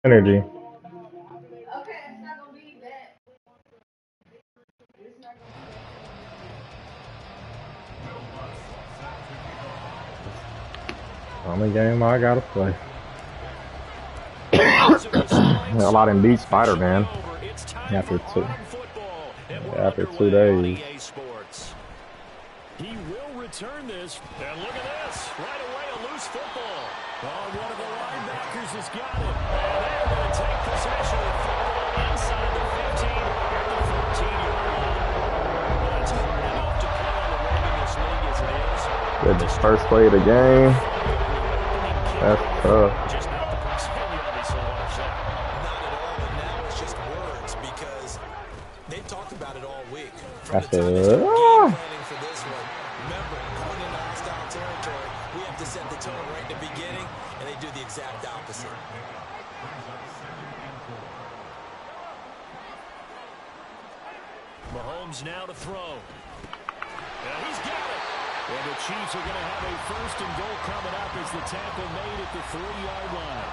Energy. Only game I gotta play. A lot in beat Spider-Man after after 2 days. He will return this, and look at this, right away a loose football. Oh, one of the linebackers has got it, and they're going to take possession of the football inside the 15 at the 14-yard line. Well, it's hard enough to play on the road in this league as it is. With the first play of the game, that's tough. Just not the proximity of it so much. Not at all, and now it's just words because they've talked about it all week. From That's the time they started game it. planning for this one, remember, going into hostile territory, we have to set the tone right in the beginning, and they do the exact opposite. Mahomes now to throw. And he's got it. And the Chiefs are going to have a first and goal coming up as the tackle made at the 3-yard line.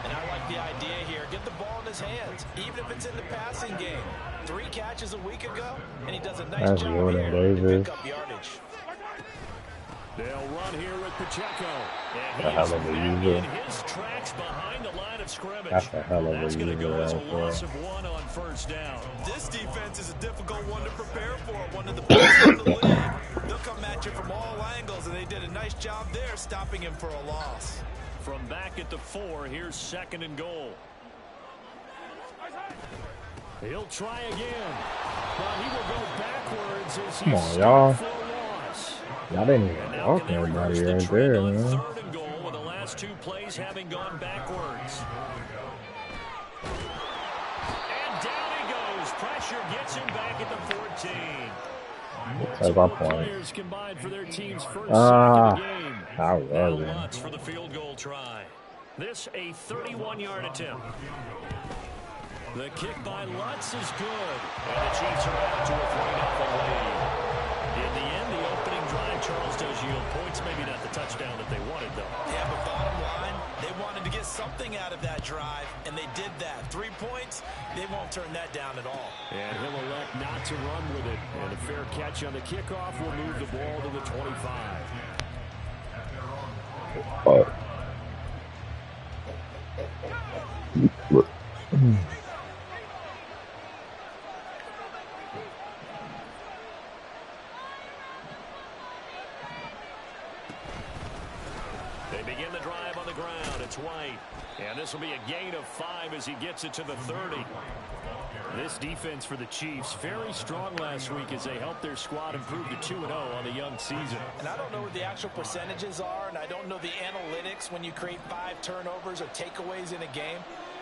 And I like the idea here. Get the ball in his hands, even if it's in the passing game. 3 catches a week ago, and he does a nice That's job Jordan here to Davis. pick up yardage. They'll run here with Pacheco. A hell of a user. In his tracks behind the line of scrimmage. That's a hell of a That's going to user go as a right loss there. of 1 on first down. This defense is a difficult one to prepare for. One of the best in the league. They'll come at you from all angles, and they did a nice job there stopping him for a loss. From back at the 4, here's second and goal. He'll try again. But he will go backwards as Come he's on, y'all. stopped for a loss. Y'all didn't even And now walk can they anybody reverse the right trend there, on man. third and goal with the last 2 plays having gone backwards. And down he goes. Pressure gets him back at the 14. That's our point. Players combined for their team's first sack of the game. How Now was it? Lutz for the field goal try. This a 31-yard attempt. The kick by Lutz is good. And the Chiefs are out to a 3-0 lead. In the end, the opening drive, Charles, does yield points. Maybe not the touchdown that they wanted, though. Yeah, but bottom line, they wanted to get something out of that drive, and they did that. 3 points, they won't turn that down at all. And he'll elect not to run with it. And a fair catch on the kickoff will move the ball to the 25. But They begin the drive on the ground. It's White. And this will be a gain of 5 as he gets it to the 30. This defense for the Chiefs, very strong last week as they helped their squad improve to 2-0 on the young season. And I don't know what the actual percentages are, and I don't know the analytics when you create 5 turnovers or takeaways in a game.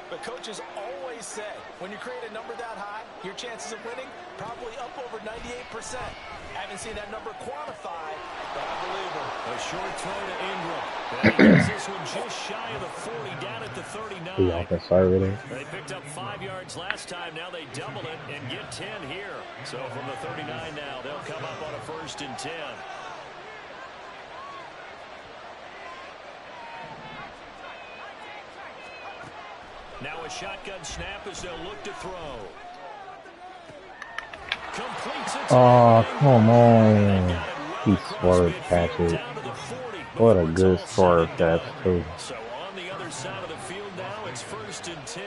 But coaches always say, when you create a number that high, your chances of winning probably up over 98%. I haven't seen that number quantified, but I believe him. A short throw to Ingram. And he gets this one just shy of the 40, down at the 39. be all conservative. They picked up 5 yards last time. Now they double it and get 10 here. So from the 39 now, they'll come up on a 1st and 10. Now a shotgun snap as they'll look to throw. Completes it. Oh, come on. He swerved catch it. What a good swerve catch, too. So on the other side of the field now, it's 1st and 10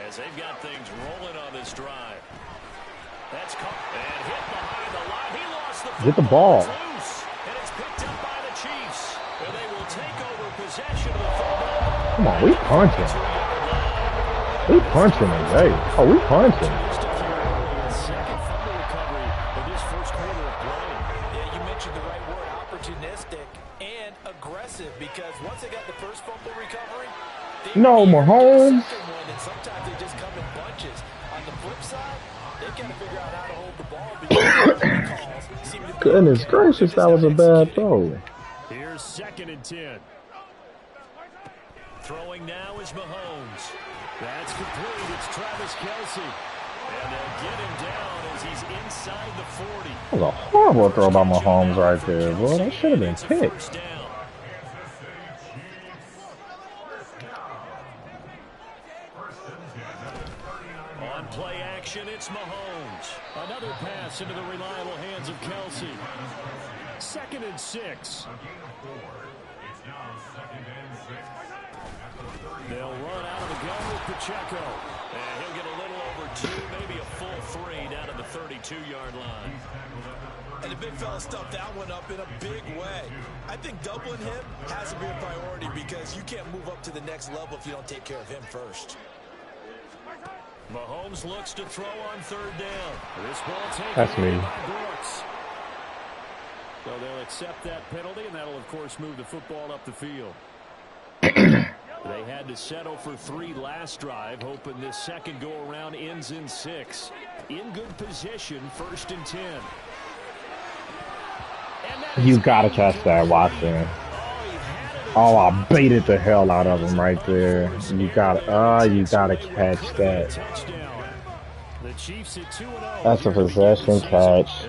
as they've got things rolling on this drive. That's caught and hit behind the line. He lost the Get the ball. It's loose, and it's picked up by the Chiefs. And they will take over possession of the football. Come on, we punching. We punching today. Oh, we punching. Second fumble recovery in this first quarter of play. Yeah, you mentioned the right word, opportunistic and aggressive, because once they got the first fumble recovery, they No, Mahomes. and sometimes they just come in bunches. On the flip side, they've got to figure out how to hold the ball because calls seem to be Goodness gracious, that was a bad throw. Here's 2nd and 10. Throwing now is Mahomes. That's complete. It's Travis Kelce. And they'll get him down as he's inside the 40. That was a horrible throw by Mahomes right there, boy. That should have been picked. pass into the reliable hands of Kelsey. 2nd and 6. They'll run out of the gun with Pacheco. And he'll get a little over 2, maybe a full 3 down to the 32-yard line. And the big fella stuffed that one up in a big way. I think doubling him has to be a priority because you can't move up to the next level if you don't take care of him first. Mahomes looks to throw on 3rd down. This ball taken That's me. by Brooks. So they'll accept that penalty, and that'll, of course, move the football up the field. They had to settle for 3 last drive, hoping this second go-around ends in 6. In good position, 1st and 10. You gotta catch that, Watson. Oh, I baited the hell out of him right there. You gotta catch that. That's a possession catch.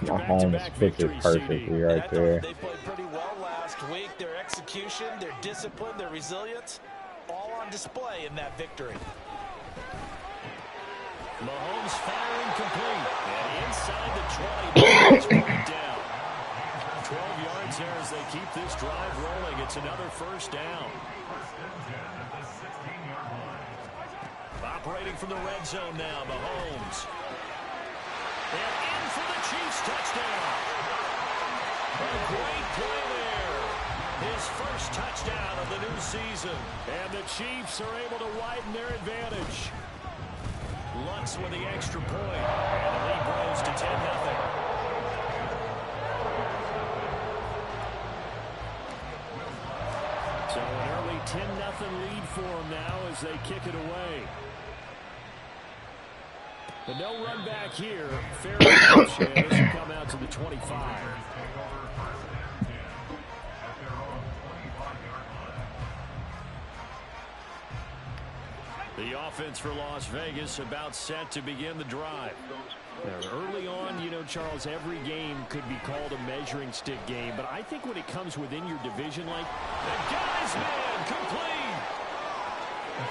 Mahomes fits it perfectly right there. They played pretty well last week. Their execution, their discipline, their resilience, all on display in that victory. Mahomes firing complete. And inside the 20, it's brought down. 12 yards there as they keep this drive rolling. It's another 1st down. Operating from the red zone now, Mahomes. And in for the Chiefs touchdown. A great play there. His 1st touchdown of the new season. And the Chiefs are able to widen their advantage. Lutz with the extra point. And the lead grows to 10-0. So an early 10-0 lead for them now as they kick it away. But no run back here. Fair catch, and this will come out to the 25. The offense for Las Vegas about set to begin the drive. Now, early on, you know, Charles, every game could be called a measuring stick game, but I think when it comes within your division, like the guy's man, complete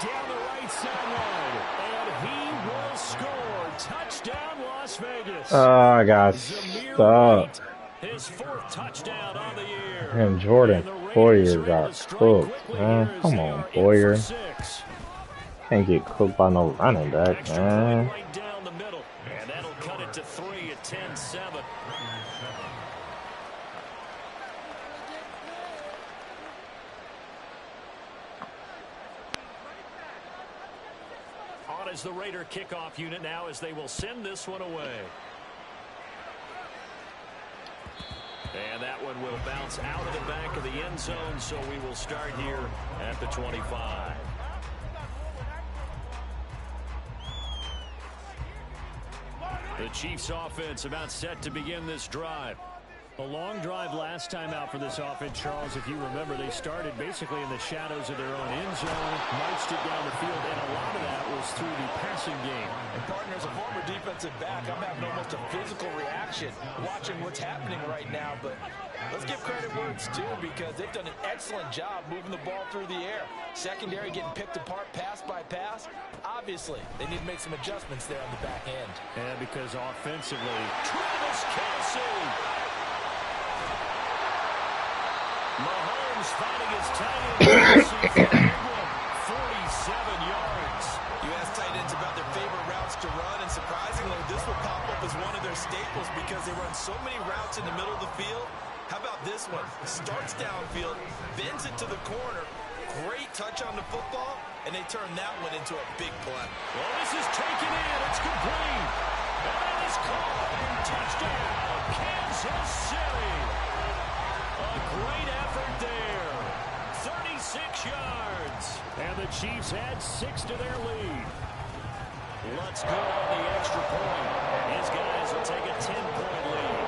down the right sideline, and he will score. Touchdown, Las Vegas. I got stuck. His 4th touchdown on the year. And Jordan Poyer got cooked, man. Come on, Poyer. Can't get cooked by no running back, man. Right down the middle, and that'll cut it to 3 at 10-7. On is the Raider kickoff unit now as they will send this one away. And that one will bounce out of the back of the end zone, so we will start here at the 25. The Chiefs offense about set to begin this drive. A long drive last time out for this offense, Charles. If you remember, they started basically in the shadows of their own end zone, marched it down the field, and a lot of that was through the passing game. And partner, as a former defensive back, I'm having almost a physical reaction watching what's happening right now. But let's give credit where it's due because they've done an excellent job moving the ball through the air. Secondary getting picked apart pass by pass. Obviously, they need to make some adjustments there on the back end. And because offensively, Travis Kelce. Mahomes finding his tight end. 47 yards. You ask tight ends about their favorite routes to run, and surprisingly, this will pop up as one of their staples because they run so many routes in the middle of the field. How about this one? Starts downfield, bends it to the corner. Great touch on the football, and they turn that one into a big play. Well, this is taken in. It's complete. And it is caught. Touchdown, Kansas City. A great effort there. 36 yards. And the Chiefs add 6 to their lead. Let's go on the extra point. His guys will take a 10-point lead.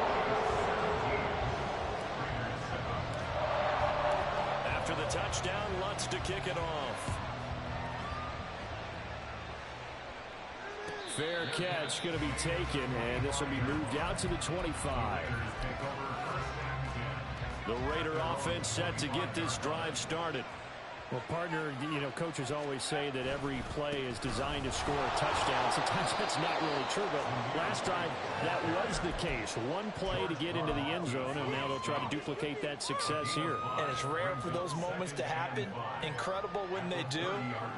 After the touchdown, Lutz to kick it off. Fair catch going to be taken, and this will be moved out to the 25. The Raider offense set to get this drive started. Well, partner, you know, coaches always say that every play is designed to score a touchdown. Sometimes that's not really true, but last drive, that was the case. One play to get into the end zone, and now they'll try to duplicate that success here. And it's rare for those moments to happen. Incredible when they do.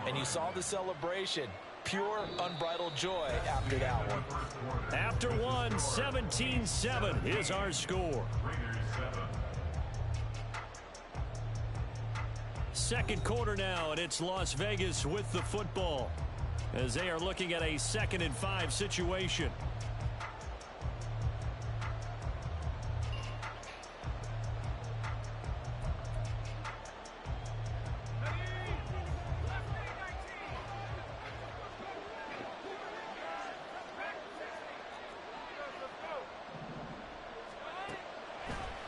And you saw the celebration. Pure, unbridled joy after that one. After one, 17-7 is our score. Second quarter now, and it's Las Vegas with the football as they are looking at a 2nd and 5 situation.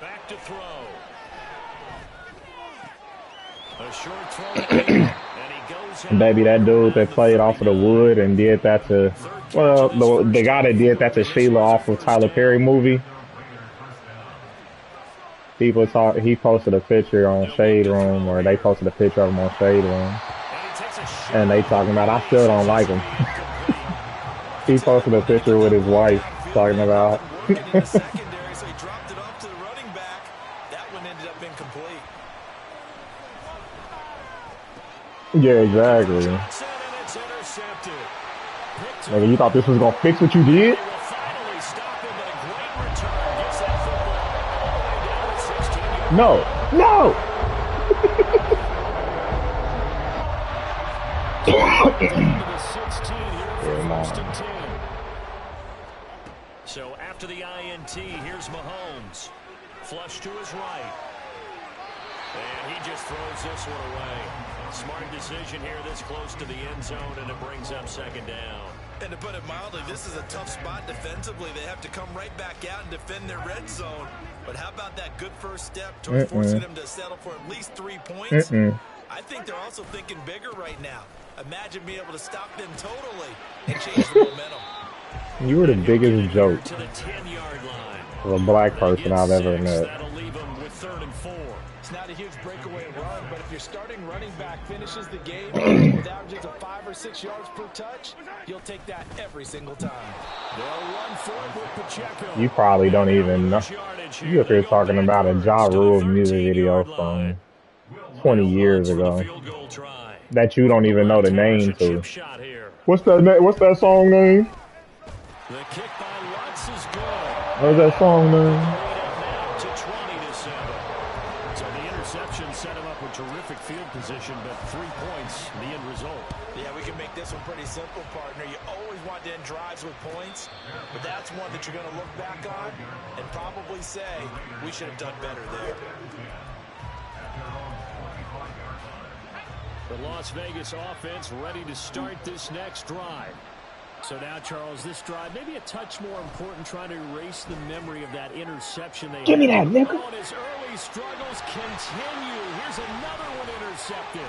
Back to throw. A short throw, and he goes Baby, that dude that played off of the wood and did that to, well, the guy that did that to Sheila off of Tyler Perry movie. He posted a picture on Shade Room, or they posted a picture of him on Shade Room, and they talking about, I still don't like him. He posted a picture with his wife talking about. Yeah, exactly. Nigga, you thought this was gonna fix what you did? No, no. So after the INT, here's Mahomes. Flush to his right. And he just throws this one away. Smart decision here this close to the end zone, and it brings up 2nd down. And to put it mildly, this is a tough spot defensively. They have to come right back out and defend their red zone. But how about that good first step towards forcing them to settle for at least 3 points? I think they're also thinking bigger right now. Imagine being able to stop them totally and change the momentum. You were the biggest joke to the 10-yard line. of a black person I've ever met. That'll leave them with 3rd and 4. It's not a huge breakaway run, but if your starting running back finishes the game with averages of 5 or 6 yards per touch, you'll take that every single time. They'll run forward with Pacheco. You probably don't even know. You up here talking about a Ja Rule music video from 20 years ago that you don't even know the name to. What's that song name? The kick by Lutz is good. What's that song name? To 20-7. So the interception set him up with terrific field position, but 3 points, the end result. Yeah, we can make this one pretty simple, partner. You always want to end drives with points, but that's one that you're going to look back on and probably say, we should have done better there. The Las Vegas offense ready to start this next drive. So now, Charles, this drive maybe a touch more important, trying to erase the memory of that interception they Give me that, nigga. Oh, and his early struggles continue. Here's another one intercepted.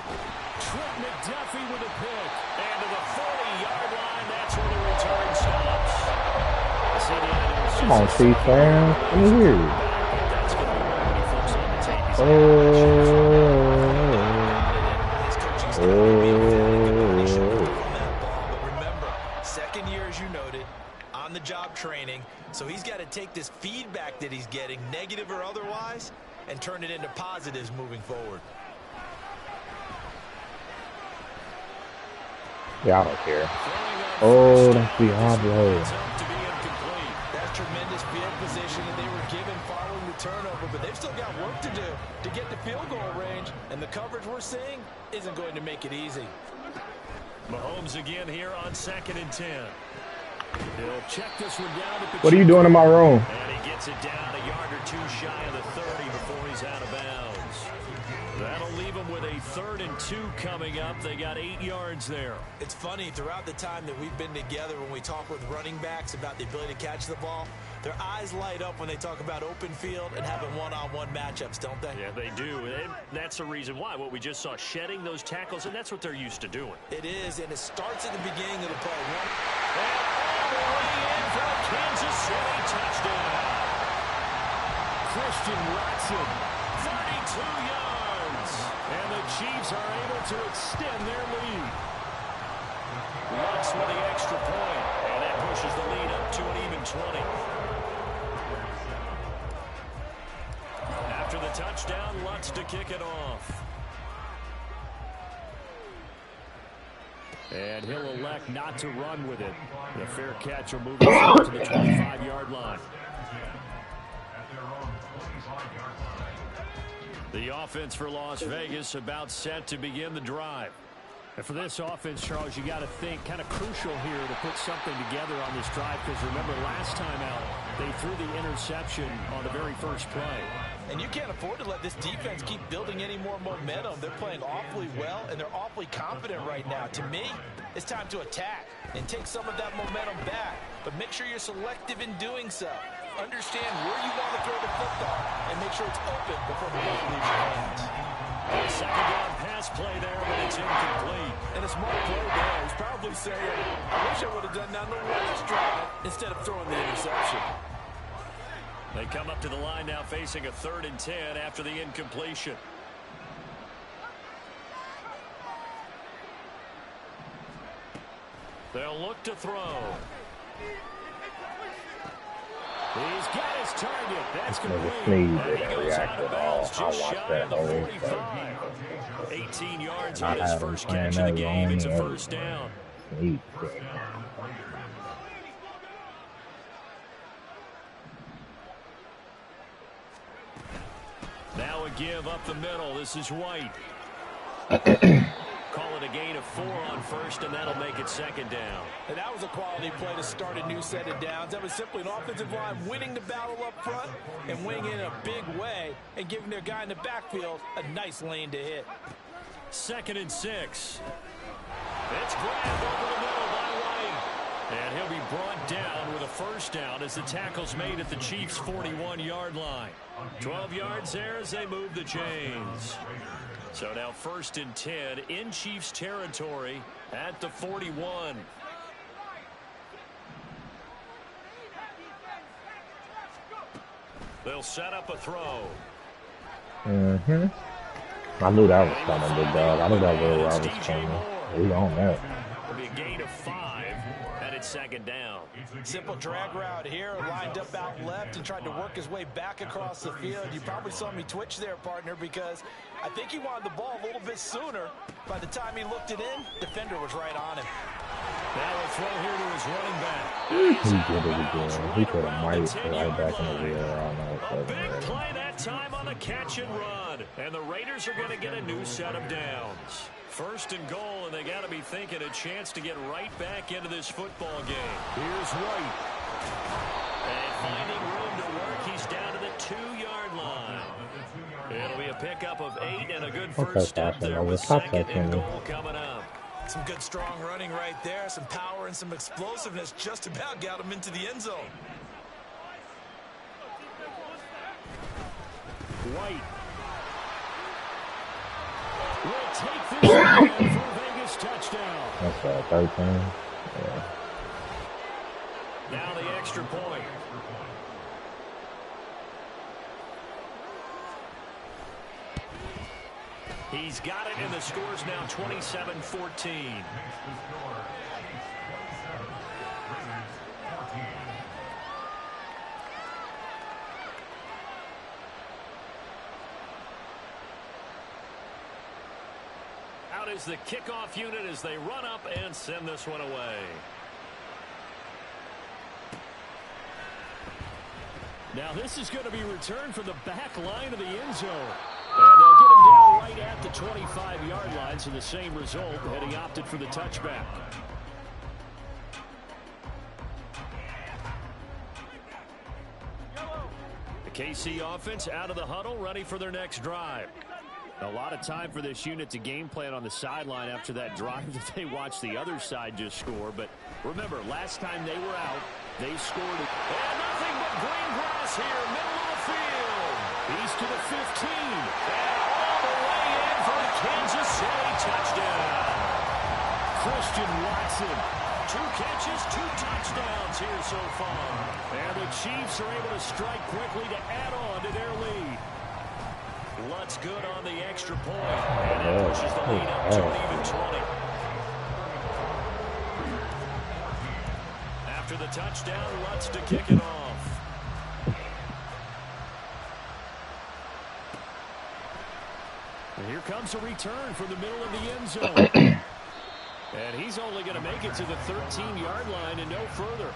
Trent McDuffie with a pick. And to the 40-yard line, that's where the return stops. Come on, C-Fan. Let me hear you. That's going to be one when he flips on the tape. Job training, so he's got to take this feedback that he's getting, negative or otherwise, and turn it into positives moving forward. Yeah, I don't care. Oh, that's Diablo. That's tremendous field position that they were given following the turnover, but they've still got work to do to get the field goal range, and the coverage we're seeing isn't going to make it easy. Mahomes again here on 2nd and 10. He'll check this one down at the What are you doing in my room? And he gets it down a yard or two shy of the 30 before he's out of bounds. That'll leave him with a 3rd and 2 coming up. They got 8 yards there. It's funny, throughout the time that we've been together, when we talk with running backs about the ability to catch the ball, their eyes light up when they talk about open field and having one-on-one matchups, don't they? Yeah, they do. And that's the reason why. What we just saw, shedding those tackles, and that's what they're used to doing. It is, and it starts at the beginning of the play. In for a Kansas City touchdown. Christian Watson, 32 yards. And the Chiefs are able to extend their lead. Lutz with the extra point, and that pushes the lead up to an even 20. After the touchdown, Lutz to kick it off. And he'll elect not to run with it. The fair catch will move it to the 25-yard line. The offense for Las Vegas about set to begin the drive. And for this offense, Charles, you got to think kind of crucial here to put something together on this drive, because remember last time out they threw the interception on the very first play. And you can't afford to let this defense keep building any more momentum. They're playing awfully well, and they're awfully confident right now. To me, it's time to attack and take some of that momentum back, but make sure you're selective in doing so. Understand where you want to throw the football and make sure it's open before the ball leaves your hands. Second down pass play there, but it's incomplete. And a smart play there. He's probably saying, I wish I would have done that on the last drive instead of throwing the interception. They come up to the line now facing a 3rd and 10 after the incompletion. They'll look to throw. He's got his target. That's complete. Sneeze didn't react at all. I watched that whole thing. 18 yards on his first catch of the game. It's a first down. Sneeze. Now a give up the middle. This is White. Call it a gain of 4 on first, and that'll make it 2nd down. And that was a quality play to start a new set of downs. That was simply an offensive line winning the battle up front and winning in a big way and giving their guy in the backfield a nice lane to hit. 2nd and 6. It's grabbed over the middle by White. And he'll be brought down with a first down as the tackle's made at the Chiefs' 41-yard line. 12 yards there as they move the chains. So now 1st and 10 in Chiefs territory at the 41. They'll set up a throw. I knew that was coming, big dog. I knew that was coming. We on that. It'll be a gain of 5, and it's 2nd down. Simple drag route here, lined up out left and tried to work his way back across the field. You probably saw me twitch there, partner, because I think he wanted the ball a little bit sooner. By the time he looked it in, defender was right on him. Now a throw here to his running back. He did it again. He put a mic right back in the rear. Big play that time on the catch and run. And the Raiders are going to get a new set of downs. 1st and goal, and they got to be thinking a chance to get right back into this football game. Here's White. And finding room to work, he's down to the 2-yard line. It'll be a pickup of 8 and a good first step there with 2nd and goal coming up. Some good strong running right there, some power and some explosiveness just about got him into the end zone. White will take this one for Vegas touchdown. That's 13. Yeah. Now the extra point. He's got it, and the score's now 27-14. Out is the kickoff unit as they run up and send this one away. Now this is going to be returned from the back line of the end zone. And they'll get him down right at the 25-yard line, so the same result, had he opted for the touchback. The KC offense out of the huddle, ready for their next drive. A lot of time for this unit to game plan on the sideline after that drive that they watched the other side just score. But remember, last time they were out, they scored it. And nothing but green grass here, middle of the field. He's to the 15. And all the way in for the Kansas City touchdown. Christian Watson. 2 catches, 2 touchdowns here so far. And the Chiefs are able to strike quickly to add on to their lead. Lutz good on the extra point. And that pushes the lead up to an even 20. After the touchdown, Lutz to kick it off. And here comes a return from the middle of the end zone. And he's only going to make it to the 13-yard line and no further.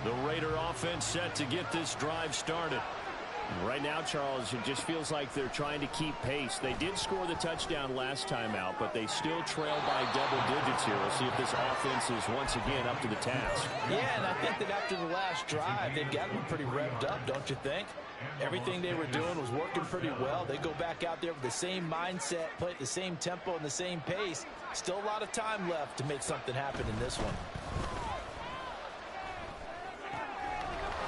The Raider offense set to get this drive started. Right now, Charles, it just feels like they're trying to keep pace. They did score the touchdown last time out, but they still trail by double digits here. We'll see if this offense is once again up to the task. Yeah, and I think that after the last drive, they've got them pretty revved up, don't you think? Everything they were doing was working pretty well. They go back out there with the same mindset, play at the same tempo and the same pace. Still a lot of time left to make something happen in this one.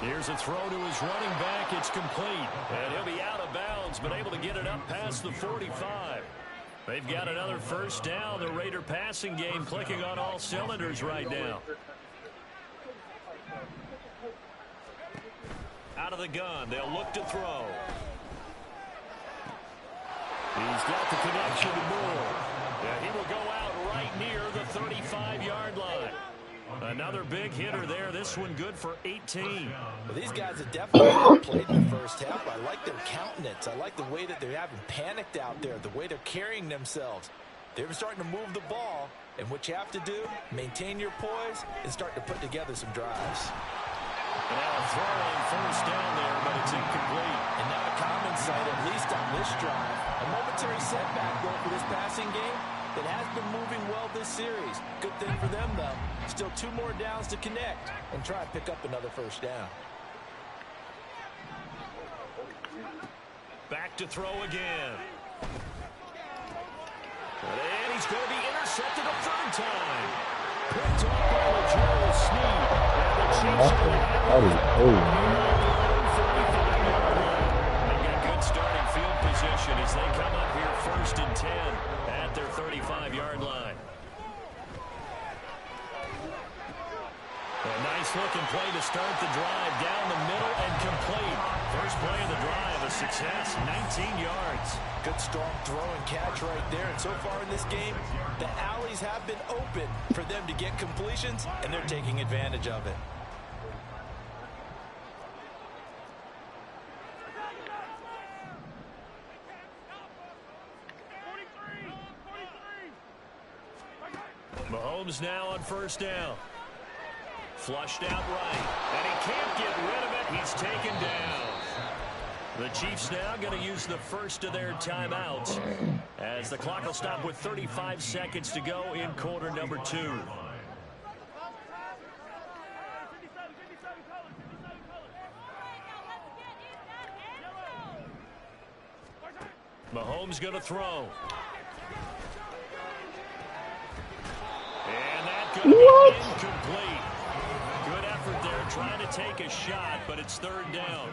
Here's a throw to his running back. It's complete. And he'll be out of bounds, but able to get it up past the 45. They've got another first down. The Raider passing game clicking on all cylinders right now. Out of the gun. They'll look to throw. He's got the connection to Moore. And he will go out right near the 35-yard line. Another big hitter there. This one good for 18. Well, these guys have definitely played in the first half. I like their countenance. I like the way that they're having panicked out there, the way they're carrying themselves. They're starting to move the ball, and what you have to do, maintain your poise and start to put together some drives. And now a throw on first down there, but it's incomplete. And not a common sight, at least on this drive. A momentary setback, though, for this passing game that has been moving well this series. Good thing for them, though. Still 2 more downs to connect and try to pick up another first down. Back to throw again. And he's going to be intercepted a third time. Picked off by L'Jarius Sneed. And the Chiefs go They've got good starting field position as they come up here 1st and 10 at their 35-yard line. A nice-looking play to start the drive down the middle and complete. First play of the drive, a success, 19 yards. Good strong throw and catch right there. And so far in this game, the alleys have been open for them to get completions, and they're taking advantage of it. Mahomes now on first down. Flushed out right, and he can't get rid of it. He's taken down. The Chiefs now going to use the first of their timeouts as the clock will stop with 35 seconds to go in quarter number 2. Mahomes going to throw. And that going to be incomplete. Good effort there trying to take a shot, but it's 3rd down.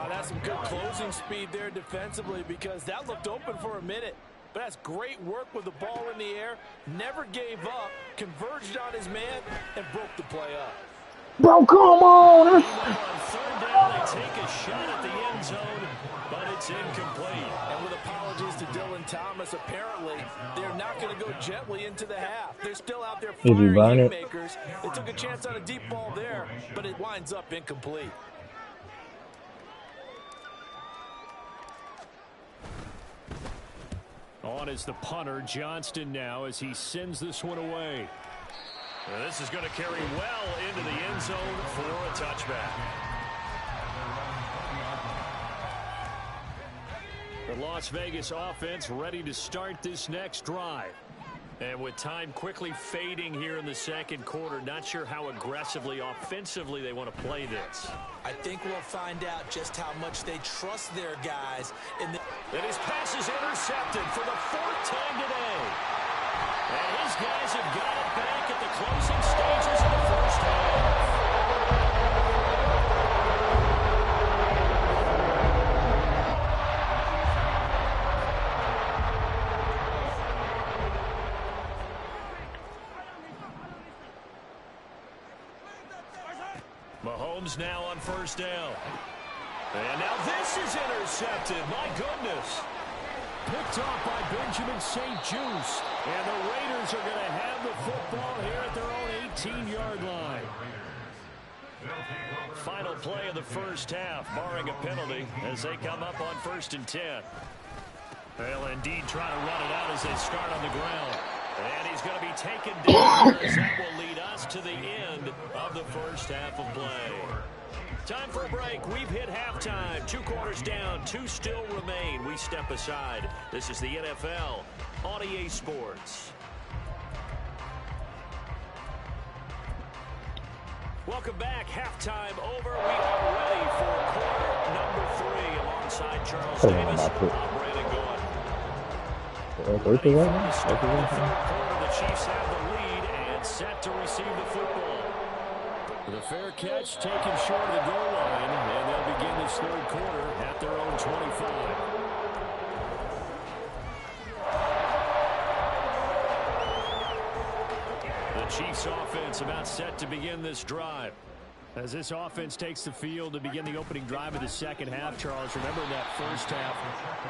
That's some good closing speed there defensively because that looked open for a minute. But that's great work with the ball in the air. Never gave up, converged on his man, and broke the play up. Bro, come on! On 3rd down, they take a shot at the end zone, but it's incomplete. And with apologies to Dylan Thomas, apparently they're not going to go gently into the half. They're still out there firing haymakers. They took a chance on a deep ball there, but it winds up incomplete. On is the punter, Johnston, now as he sends this one away. And this is going to carry well into the end zone for a touchback. The Las Vegas offense ready to start this next drive. And with time quickly fading here in the second quarter, not sure how aggressively, offensively they want to play this. I think we'll find out just how much they trust their guys. And his pass is intercepted for the 4th time today. And his guys have got it back at the closing stages of the first half. comes now on first down. And now this is intercepted. My goodness. Picked off by Benjamin St-Juste. And the Raiders are going to have the football here at their own 18-yard line. Final play of the first half, barring a penalty, as they come up on 1st and 10. They'll indeed try to run it out as they start on the ground. And he's going to be taken down, as that will lead us to the end of the first half of play. Time for a break. We've hit halftime. 2 quarters down, 2 still remain. We step aside. This is the NFL on EA Sports. Welcome back. Halftime over. We are ready for quarter number 3 alongside Charles Davis. I'm Brandon Gould. Ready for the start of the third quarter. The Chiefs have the lead and set to receive the football. The fair catch taken short of the goal line, and they'll begin this third quarter at their own 25. The Chiefs offense about set to begin this drive. As this offense takes the field to begin the opening drive of the second half, Charles, remember that first half,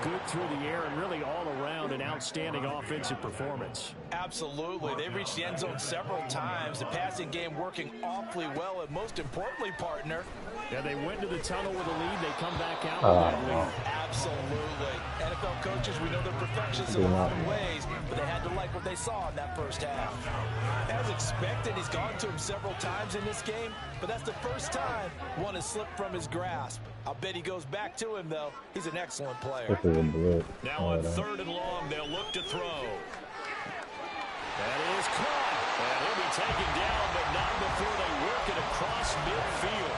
good through the air and really all around an outstanding offensive performance. Absolutely. They reached the end zone several times. The passing game working awfully well, and most importantly, partner. Yeah, they went to the tunnel with a lead. They come back out with that lead. Absolutely. NFL coaches, we know they're perfectionists in a lot of ways, but they had to like what they saw in that first half. As expected, he's gone to him several times in this game, but that's the first time one has slipped from his grasp. I'll bet he goes back to him, though. He's an excellent player. Now on 3rd and long, they'll look to throw. That is caught. And he'll be taken down, but not before they work it across midfield.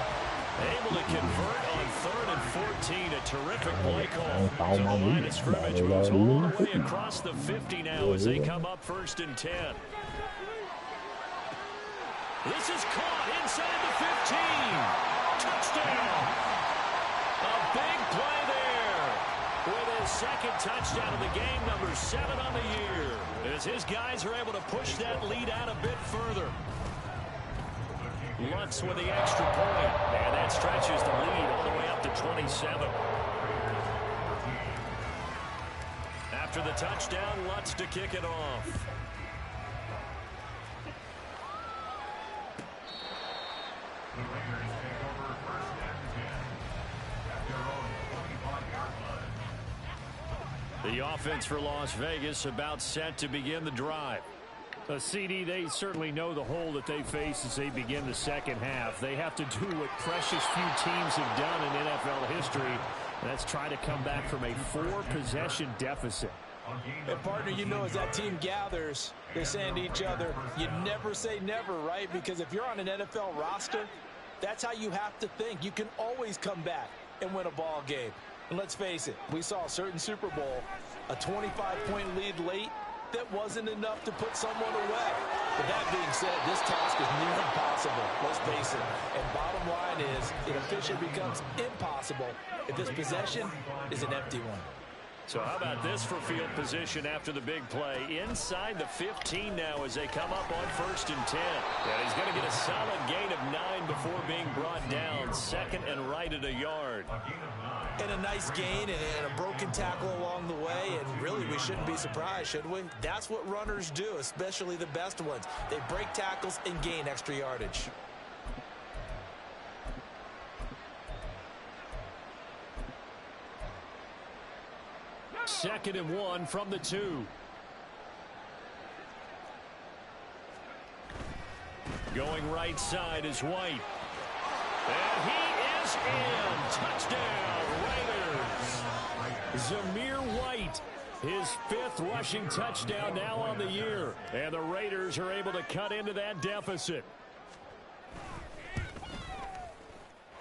Able to convert on 3rd and 14. A terrific play call. So the line of scrimmage moves all the way across the 50 now as they come up 1st and 10. This is caught inside the 15. Touchdown. A big play there. With his 2nd touchdown of the game, number 7 on the year. As his guys are able to push that lead out a bit further. Lutz with the extra point. And that stretches the lead all the way up to 27. After the touchdown, Lutz to kick it off. The offense for Las Vegas about set to begin the drive. CD, they certainly know the hole that they face as they begin the second half. They have to do what precious few teams have done in NFL history, and that's try to come back from a 4-possession deficit. And partner, you know, as that team gathers, they're saying to each other, you never say never, right? Because if you're on an NFL roster, that's how you have to think. You can always come back and win a ball game. And let's face it, we saw a certain Super Bowl, a 25-point lead late, that wasn't enough to put someone away. But that being said, this task is near impossible, let's face it. And bottom line is, it officially becomes impossible if this possession is an empty one. So how about this for field position after the big play? Inside the 15 now as they come up on 1st and 10. And he's going to get a solid gain of 9 before being brought down. 2nd and right at a yard. And a nice gain and a broken tackle along the way. And really, we shouldn't be surprised, should we? That's what runners do, especially the best ones. They break tackles and gain extra yardage. Second and 1 from the 2. Going right side is White. And he is in. Touchdown, Raiders. Zamir White, his 5th rushing touchdown now on the year. And the Raiders are able to cut into that deficit.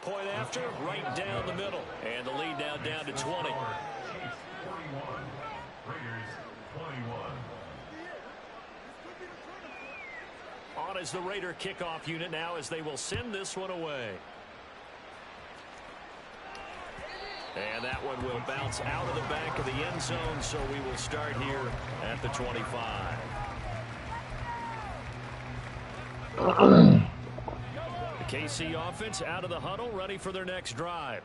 Point after, right down the middle. And the lead now down to 20. On is the Raider kickoff unit now as they will send this one away. And that one will bounce out of the back of the end zone, so we will start here at the 25. The KC offense out of the huddle, ready for their next drive.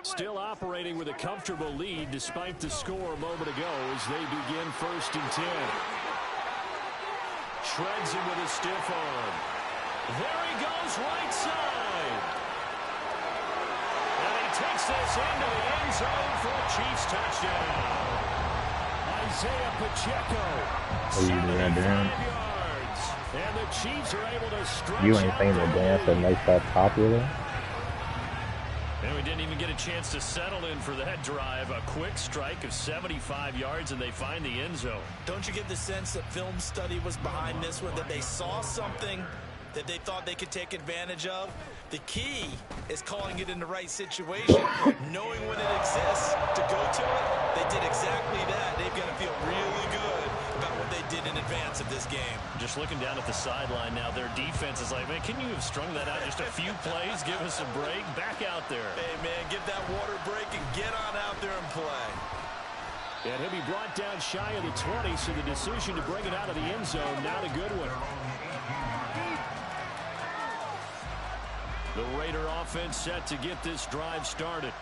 Still operating with a comfortable lead despite the score a moment ago as they begin 1st and 10. Shreds him with a stiff arm. There he goes, right side. And he takes this into the end zone for a Chiefs touchdown. Isaiah Pacheco, 75 yards. And the Chiefs are able to stretch. You ain't seen the dance that makes that popular? And we didn't even get a chance to settle in for that drive. A quick strike of 75 yards, and they find the end zone. Don't you get the sense that film study was behind this one, that they saw something that they thought they could take advantage of? The key is calling it in the right situation, knowing when it exists to go to it. They did exactly that. They've got to feel really good about what they did in advance of this game. Just looking down at the sideline now, their defense is like, man, can you have strung that out just a few plays? Give us a break. Back out there. Hey, man, give that water break and get on out there and play. And he'll be brought down shy of the 20, so the decision to bring it out of the end zone, not a good one. The Raider offense set to get this drive started.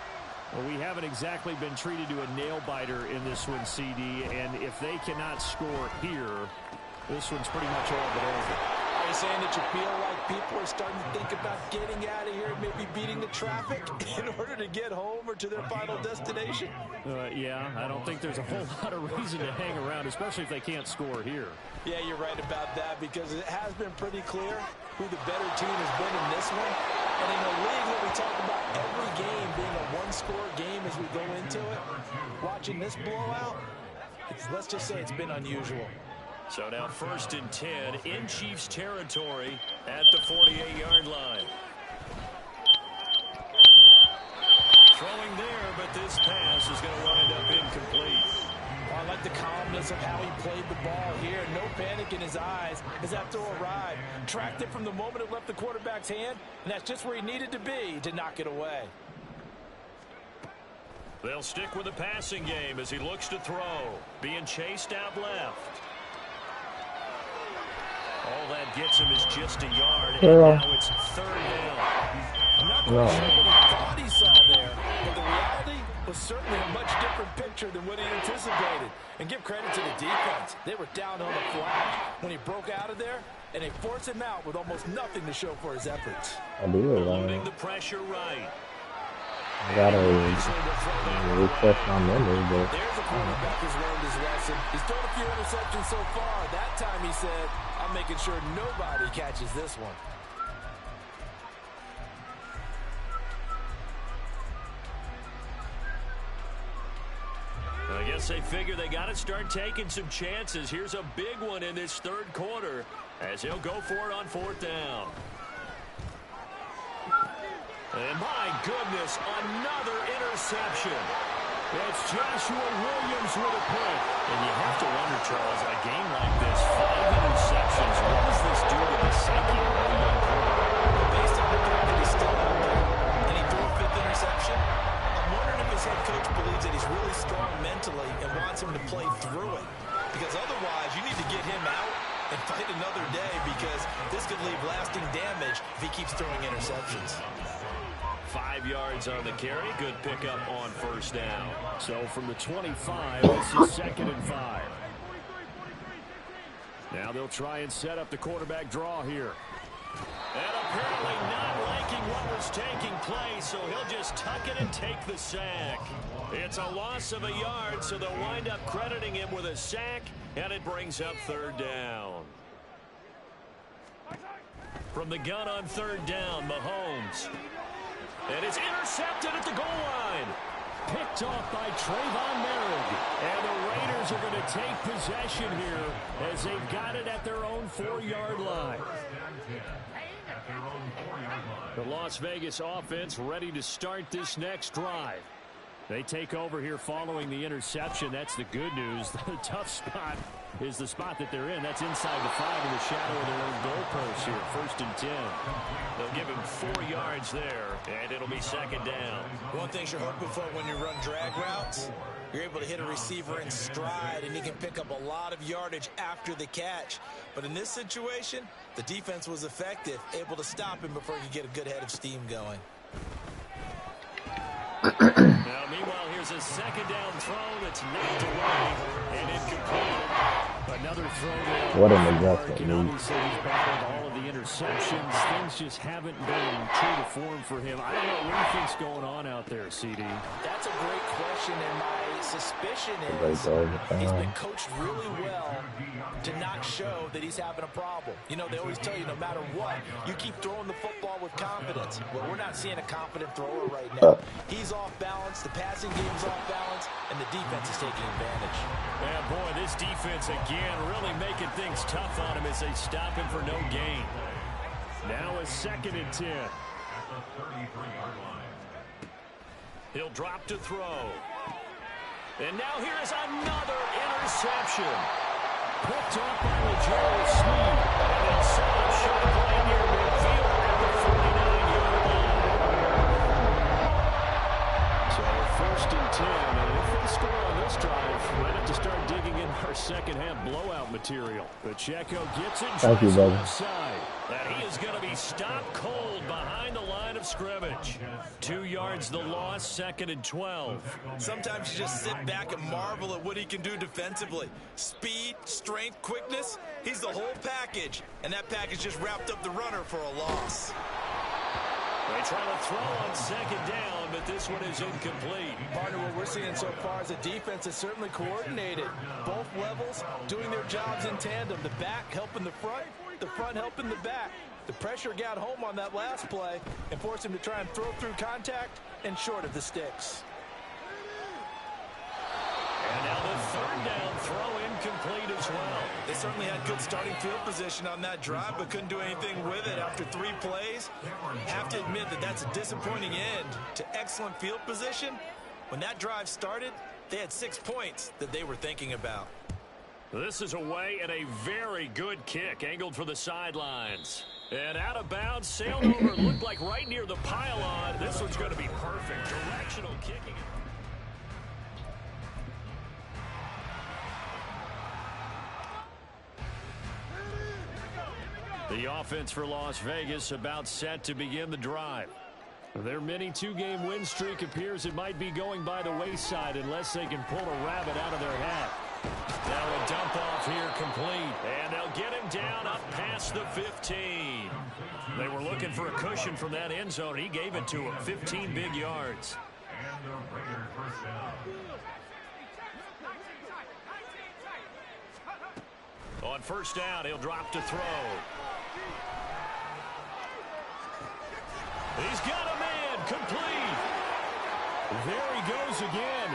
Well, we haven't exactly been treated to a nail-biter in this one, CD, and if they cannot score here, this one's pretty much all but over. Are you saying that you feel like people are starting to think about getting out of here and maybe beating the traffic in order to get home or to their final destination? Yeah, I don't think there's a whole lot of reason to hang around, especially if they can't score here. Yeah, you're right about that, because it has been pretty clear who the better team has been in this one. And in a league where we talk about every game being a one-score game as we go into it, watching this blowout, let's just say it's been unusual. So now 1st and 10 in Chiefs territory at the 48-yard line. Throwing there, but this pass is going to wind up incomplete. I like the calmness of how he played the ball here. No panic in his eyes as that throw arrived. Tracked it from the moment it left the quarterback's hand, and that's just where he needed to be to knock it away. They'll stick with the passing game as he looks to throw. Being chased out left. All that gets him is just a yard, and now it's 3rd down. I'm not quite sure what he thought he saw there, but the reality was certainly a much different picture than what he anticipated. And give credit to the defense. They were down on the flat when he broke out of there, and they forced him out with almost nothing to show for his efforts. Loading the pressure right. I gotta refresh my memory, but there's a quarterback who's learned his lesson. He's thrown a few interceptions so far. That time he said, I'm making sure nobody catches this one. I guess they figure they got to start taking some chances. Here's a big one in this 3rd quarter as he'll go for it on 4th down. And my goodness, another interception. It's Joshua Williams with a pick. And you have to wonder, Charles, a game like this, 5 interceptions, what does this do to the psyche of a young quarterback? Based on the fact that he's still out there and he threw a 5th interception, I'm wondering if his head coach believes that he's really strong mentally and wants him to play through it. Because otherwise, you need to get him out and fight another day, because this could leave lasting damage if he keeps throwing interceptions. 5 yards on the carry. Good pickup on 1st down. So from the 25, this is 2nd and 5. Now they'll try and set up the quarterback draw here. And apparently not liking what was taking place, so he'll just tuck it and take the sack. It's a loss of a yard, so they'll wind up crediting him with a sack, and it brings up 3rd down. From the gun on 3rd down, Mahomes. And it's intercepted at the goal line. Picked off by Trayvon Merrick. And the Raiders are going to take possession here as they've got it at their own 4-yard line. The Las Vegas offense ready to start this next drive. They take over here following the interception. That's the good news. The tough spot is the spot that they're in. That's inside the 5 in the shadow of their own goalpost here. 1st and 10. They'll give him 4 yards there, and it'll be 2nd down. One thing you're hoping for when you run drag routes You're able to hit a receiver in stride, and he can pick up a lot of yardage after the catch. But in this situation, the defense was effective, able to stop him before he could get a good head of steam going. Now, meanwhile, here's a second down throw that's knocked away and incomplete. Another throw there. What an adjustment. Obviously, he's battled all of the interceptions. Things just haven't been true to form for him. I don't know what you think's going on out there, CD. That's a great question, and my suspicion is he's been coached really well to not show that he's having a problem. You know, they always tell you no matter what, you keep throwing the football with confidence. Well, we're not seeing a confident thrower right now. He's off balance, the passing game's off balance, and the defense is taking advantage. Yeah, boy, this defense again really making things tough on him as they stop him for no gain. Now a 2nd and 10. He'll drop to throw. And now here is another interception. Picked off by L'Jarius Sneed. And they'll set up short right near midfield at the 49-yard line. So 1st and 10. And if they score on this drive, might have to start digging in our second-half blowout material. Pacheco gets it. Thank you, brother. That he is going to be stopped cold behind the line of scrimmage. 2 yards the loss, 2nd and 12. Sometimes you just sit back and marvel at what he can do defensively. Speed, strength, quickness, he's the whole package. And that package just wrapped up the runner for a loss. They try to throw on 2nd down, but this one is incomplete. Partner, what we're seeing so far is a defense is certainly coordinated. Both levels doing their jobs in tandem. The back helping the front helping the back. The pressure got home on that last play and forced him to try and throw through contact and short of the sticks. And now the 3rd down throw incomplete as well. They certainly had good starting field position on that drive, but couldn't do anything with it after 3 plays. Have to admit that that's a disappointing end to excellent field position. When that drive started, they had 6 points that they were thinking about. This is away and a very good kick angled for the sidelines. And out of bounds, sailed over, looked like right near the pylon. This one's going to be perfect. Directional kicking. The offense for Las Vegas about set to begin the drive. Their mini 2-game win streak appears it might be going by the wayside unless they can pull a rabbit out of their hat. Now a dump off here complete. And they'll get him down up past the 15. They were looking for a cushion from that end zone. He gave it to him. 15 big yards. On 1st down, he'll drop to throw. He's got a man, complete. There he goes again.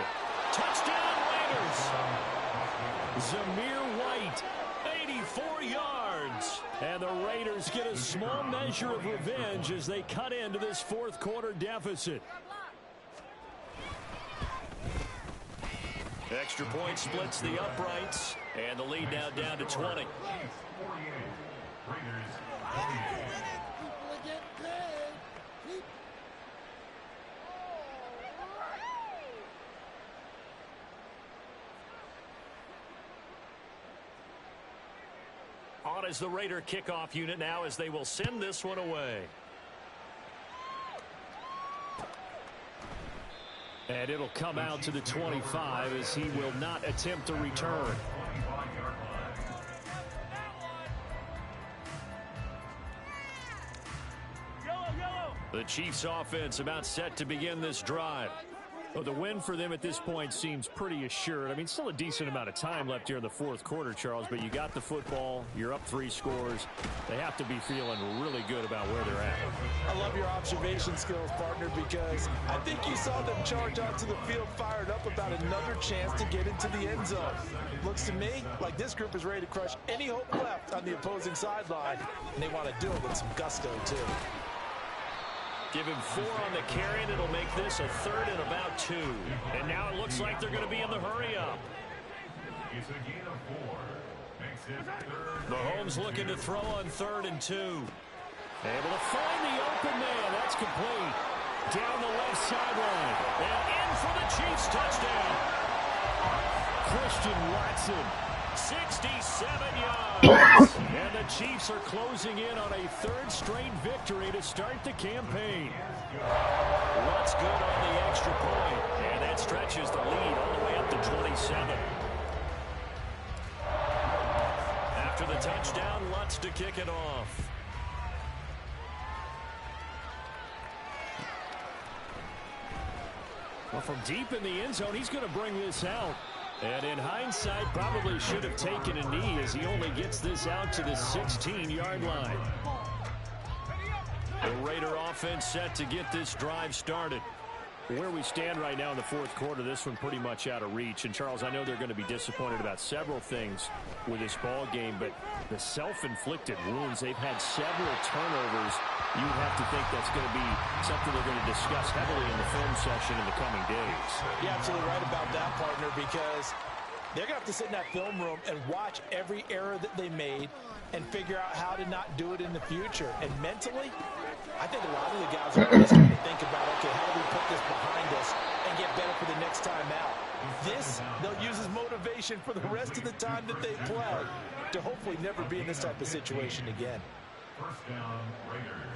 Touchdown Raiders. Zamir White, 84 yards. And the Raiders get a small measure of revenge as they cut into this 4th quarter deficit. Extra point splits the uprights, and the lead now down to 20. On is the Raider kickoff unit now as they will send this one away. And it'll come out to the 25 as he will not attempt a return. The Chiefs offense about set to begin this drive. Well, the win for them at this point seems pretty assured. I mean, still a decent amount of time left here in the 4th quarter, Charles, but you got the football, you're up 3 scores. They have to be feeling really good about where they're at. I love your observation skills, partner, because I think you saw them charge onto the field fired up about another chance to get into the end zone. Looks to me like this group is ready to crush any hope left on the opposing sideline, and they want to do it with some gusto, too. Give him 4 on the carry, and it'll make this a 3rd and about 2. And now it looks like they're going to be in the hurry-up. Mahomes looking to throw on 3rd and 2. Able to find the open man. That's complete. Down the left sideline. And in for the Chiefs touchdown. Christian Watson. 67 yards. And the Chiefs are closing in on a third straight victory to start the campaign. What's good on the extra point? And that stretches the lead all the way up to 27. After the touchdown, Lutz to kick it off. Well, from deep in the end zone, he's going to bring this out. And in hindsight, probably should have taken a knee as he only gets this out to the 16-yard line. The Raider offense set to get this drive started. Where we stand right now in the fourth quarter, this one pretty much out of reach. And, Charles, I know they're going to be disappointed about several things with this ball game, but the self-inflicted wounds, they've had several turnovers. You would have to think that's going to be something they're going to discuss heavily in the film session in the coming days. You're absolutely right about that, partner, because they're going to have to sit in that film room and watch every error that they made and figure out how to not do it in the future. And mentally, I think a lot of the guys are just going to think about, okay, how do we put this behind us and get better for the next time out? This, they'll use as motivation for the rest of the time that they play to hopefully never be in this type of situation again. First down, Raiders.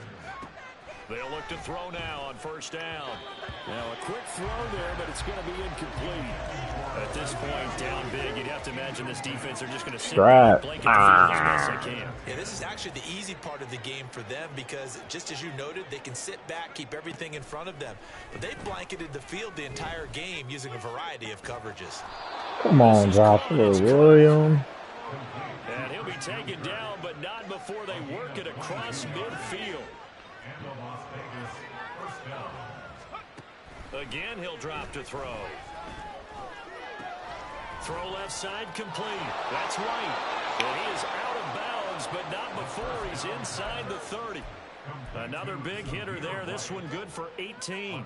They'll look to throw now on first down. Now a quick throw there, but it's going to be incomplete. At this point, down big, you'd have to imagine this defense are just going to sit back and blanket the field as best they can. Yeah, this is actually the easy part of the game for them because, just as you noted, they can sit back, keep everything in front of them. But they've blanketed the field the entire game using a variety of coverages. Come on, Joshua Williams. And he'll be taken down, but not before they work it across midfield. Again, he'll drop to throw. Throw left side complete. That's White. And he is out of bounds, but not before he's inside the 30. Another big hitter there. This one good for 18.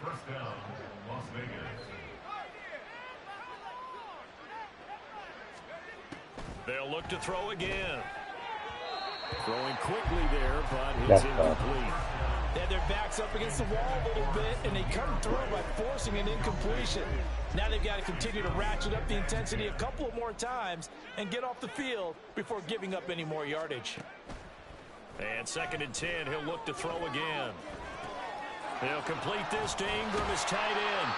First down, Las Vegas. They'll look to throw again. Throwing quickly there, but it's incomplete. They have their backs up against the wall a little bit, and they come through by forcing an incompletion. Now they've got to continue to ratchet up the intensity a couple of more times and get off the field before giving up any more yardage. And 2nd and 10, he'll look to throw again. They'll complete this to Ingram as tight end.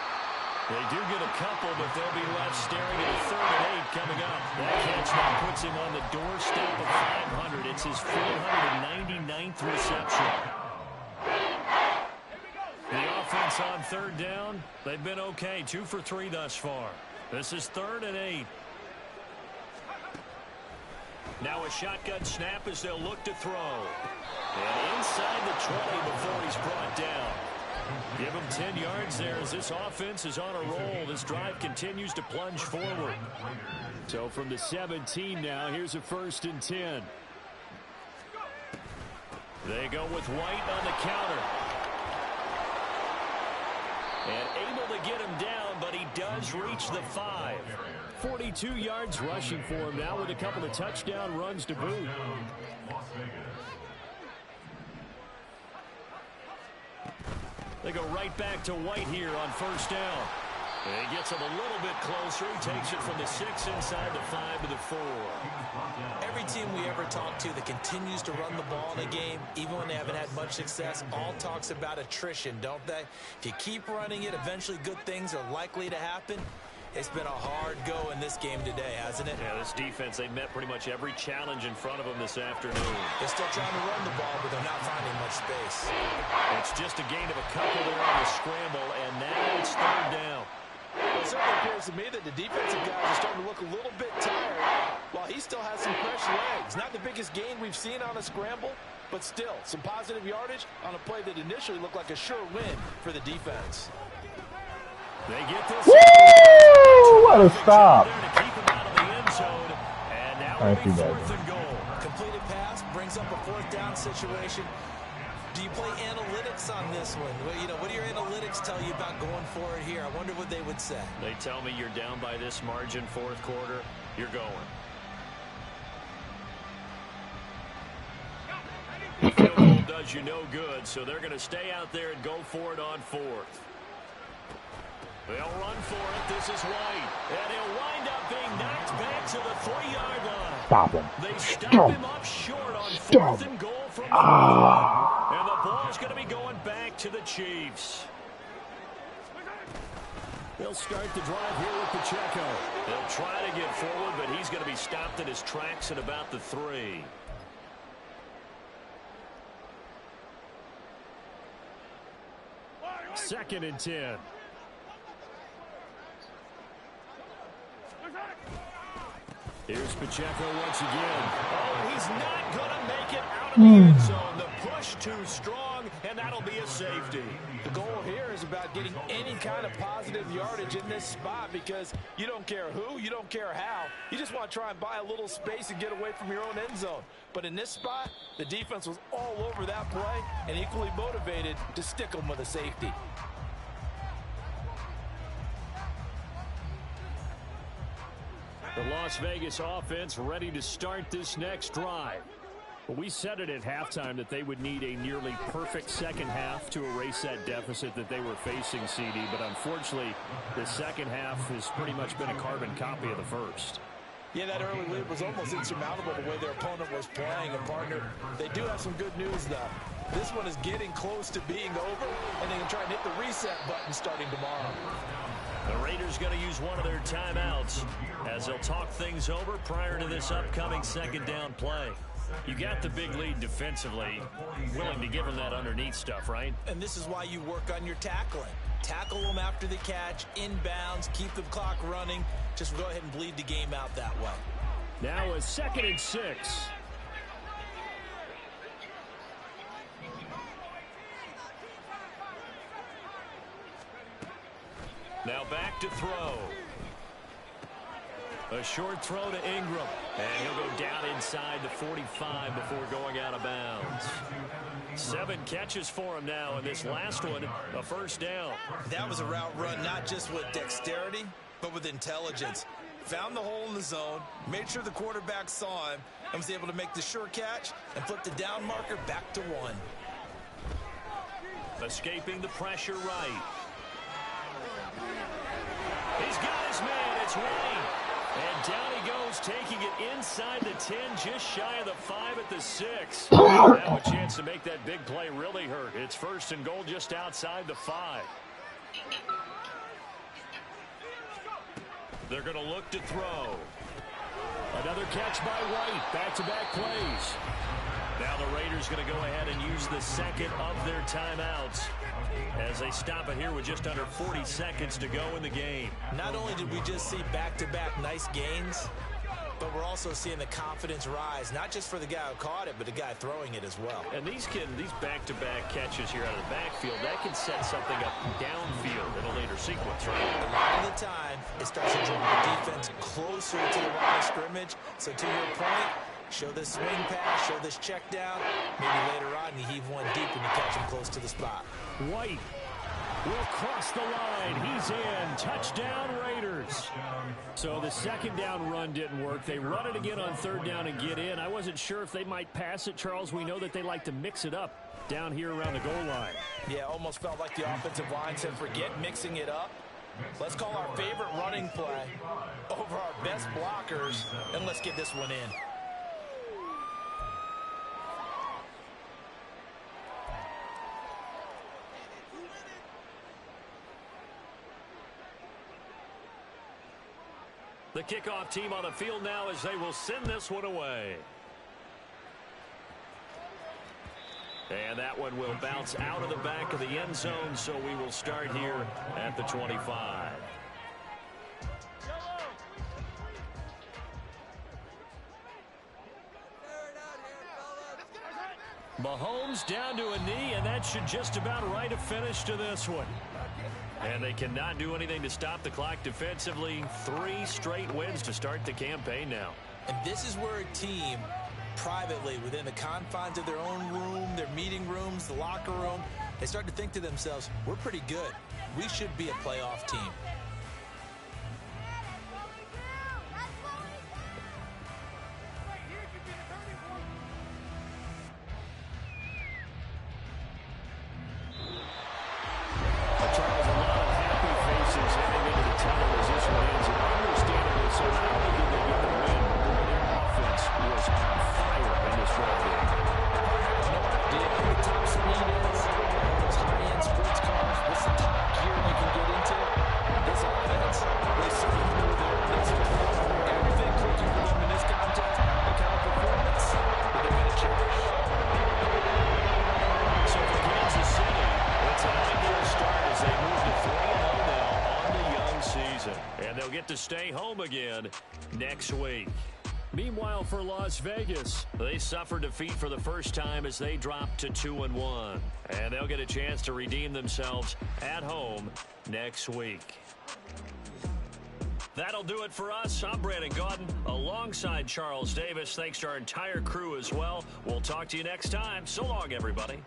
They do get a couple, but they'll be left staring at a 3rd and 8 coming up. That catch now puts him on the doorstep of 500. It's his 499th reception. The offense on 3rd down, they've been okay. 2 for 3 thus far. This is 3rd and 8. Now a shotgun snap as they'll look to throw. And inside the 20 before he's brought down. Give him 10 yards there as this offense is on a roll. This drive continues to plunge forward. So from the 17 now, here's a 1st and 10. They go with White on the counter. And able to get him down, but he does reach the 5. 42 yards rushing for him now with a couple of touchdown runs to boot. They go right back to White here on 1st down. And he gets him a little bit closer. He takes it from the 6 inside the 5 to the 4. Every team we ever talk to that continues to run the ball in a game, even when they haven't had much success, all talks about attrition, don't they? If you keep running it, eventually good things are likely to happen. It's been a hard go in this game today, hasn't it? Yeah, this defense, they've met pretty much every challenge in front of them this afternoon. They're still trying to run the ball, but they're not finding much space. It's just a gain of a couple there on the scramble, and now it's 3rd down. Well, it certainly appears to me that the defensive guys are starting to look a little bit tired, while he still has some fresh legs. Not the biggest gain we've seen on a scramble, but still, some positive yardage on a play that initially looked like a sure win for the defense. They get this. Woo! What a stop. Thank you, guys. Completed pass brings up a 4th down situation. Do you play analytics on this one? Well, you know, what do your analytics tell you about going for it here? I wonder what they would say. They tell me you're down by this margin 4th quarter, you're going. The field goal does you no good, so they're going to stay out there and go for it on 4th. They'll run for it. This is White. And he'll wind up being knocked back to the 3-yard line. Stop him. They stop him up short on 4th and goal from the 5. And the ball's going to be going back to the Chiefs. They'll start the drive here with Pacheco. They'll try to get forward, but he's going to be stopped in his tracks at about the 3. Second and 10. Here's Pacheco once again. Oh, he's not going to make it out of the end zone. The push too strong, and that'll be a safety. The goal here is about getting any kind of positive yardage in this spot because you don't care who, you don't care how. You just want to try and buy a little space and get away from your own end zone. But in this spot, the defense was all over that play and equally motivated to stick them with a safety. The Las Vegas offense ready to start this next drive. We said it at halftime that they would need a nearly perfect second half to erase that deficit that they were facing, CD. But unfortunately, the second half has pretty much been a carbon copy of the first. Yeah, that early lead was almost insurmountable the way their opponent was playing. And, partner, they do have some good news, though. This one is getting close to being over, and they can try and hit the reset button starting tomorrow. The Raiders going to use one of their timeouts as they'll talk things over prior to this upcoming second down play. You got the big lead defensively, willing to give them that underneath stuff, right? And this is why you work on your tackling. Tackle them after the catch, inbounds, keep the clock running. Just go ahead and bleed the game out that way. Now a 2nd and 6. Now back to throw. A short throw to Ingram. And he'll go down inside the 45 before going out of bounds. 7 catches for him now, and this last one, a first down. That was a route run not just with dexterity, but with intelligence. Found the hole in the zone, made sure the quarterback saw him, and was able to make the sure catch and flip the down marker back to 1. Escaping the pressure right. He's got his man. It's Wayne. And down he goes, taking it inside the 10, just shy of the 5 at the 6. Now a chance to make that big play really hurt. It's 1st and goal just outside the 5. They're going to look to throw. Another catch by White. Back-to-back plays. Now the Raiders going to go ahead and use the second of their timeouts as they stop it here with just under 40 seconds to go in the game. Not only did we just see back-to-back nice gains, but we're also seeing the confidence rise, not just for the guy who caught it, but the guy throwing it as well. And these back-to-back catches here out of the backfield, that can set something up downfield in a later sequence, right? A lot of the time, it starts to draw the defense closer to the line of scrimmage. So to your point, show this swing pass, show this check down. Maybe later on you heave one deep and you catch him close to the spot. White will cross the line. He's in. Touchdown, Raiders. So the second down run didn't work. They run it again on 3rd down and get in. I wasn't sure if they might pass it, Charles. We know that they like to mix it up down here around the goal line. Yeah, almost felt like the offensive line said, forget mixing it up. Let's call our favorite running play over our best blockers, and let's get this one in. The kickoff team on the field now as they will send this one away. And that one will bounce out of the back of the end zone, so we will start here at the 25. Mahomes down to a knee, and that should just about write a finish to this one. And they cannot do anything to stop the clock defensively. 3 straight wins to start the campaign now. And this is where a team, privately, within the confines of their own room, their meeting rooms, the locker room, they start to think to themselves, we're pretty good. We should be a playoff team. get to stay home again next week. Meanwhile, for Las Vegas, they suffered defeat for the first time as they dropped to 2-1. And they'll get a chance to redeem themselves at home next week. That'll do it for us. I'm Brandon Gaudin alongside Charles Davis. Thanks to our entire crew as well. We'll talk to you next time. So long, everybody.